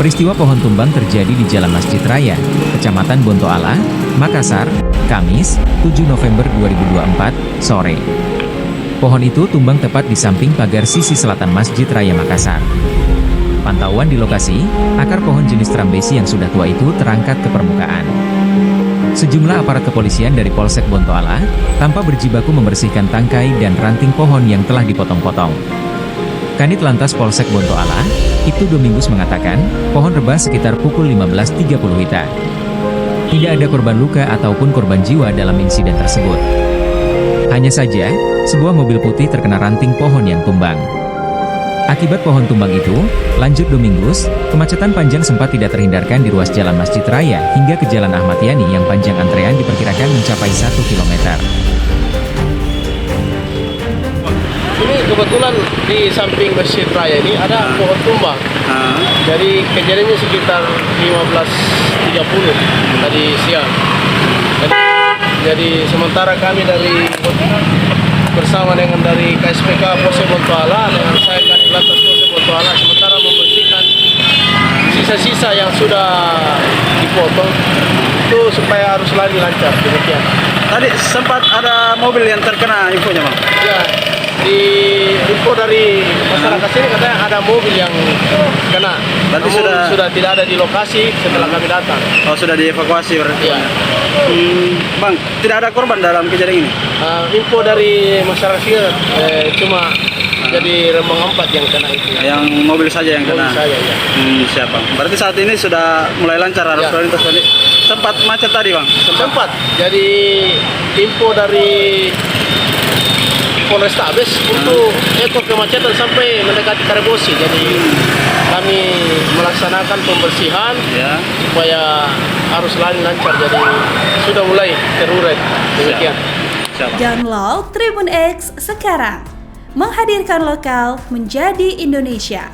Peristiwa pohon tumbang terjadi di Jalan Masjid Raya, Kecamatan Bontoala, Makassar, Kamis, 7 November 2024, sore. Pohon itu tumbang tepat di samping pagar sisi selatan Masjid Raya Makassar. Pantauan di lokasi, akar pohon jenis trambesi yang sudah tua itu terangkat ke permukaan. Sejumlah aparat kepolisian dari Polsek Bontoala tanpa berjibaku membersihkan tangkai dan ranting pohon yang telah dipotong-potong. Kanit Lantas Polsek Bontoala, Ibtu Domingus mengatakan, pohon rebah sekitar pukul 15.30 WITA. Tidak ada korban luka ataupun korban jiwa dalam insiden tersebut. Hanya saja, sebuah mobil putih terkena ranting pohon yang tumbang. Akibat pohon tumbang itu, lanjut Domingus, kemacetan panjang sempat tidak terhindarkan di ruas Jalan Masjid Raya hingga ke Jalan Ahmad Yani yang panjang antrean diperkirakan mencapai 1 km. Ini kebetulan di samping Masjid Raya ini ada pohon tumbang. Jadi kejadiannya sekitar 15.30 tadi siang. Jadi sementara kami dari bersama dengan dari KSPK Polsek Bontoala dengan saya Kanit Lantas Polsek Bontoala sementara membersihkan sisa-sisa yang sudah dipotong itu supaya arus lalu lancar. Demikian. Tadi sempat ada mobil yang terkena infonya, Bang? Ya, di info dari masyarakat sini katanya ada mobil yang kena. Berarti sudah tidak ada di lokasi setelah kami datang. Oh, sudah dievakuasi berarti. Ya. Bang, tidak ada korban dalam kejadian ini? Info dari masyarakat sini cuma jadi Rembang 4 yang kena itu. Yang mobil saja yang kena? Mobil saja, ya. Siap, Bang. Berarti saat ini sudah mulai lancar arus lalu lintas tadi? Sempat macet tadi, Bang? Sempat. Jadi info dari Polrestabes untuk ekor kemacetan sampai mendekati Karebosi. Jadi kami melaksanakan pembersihan supaya arus lalu lancar. Jadi sudah mulai terurai. Demikian. Download Tribun X sekarang. Menghadirkan lokal menjadi Indonesia.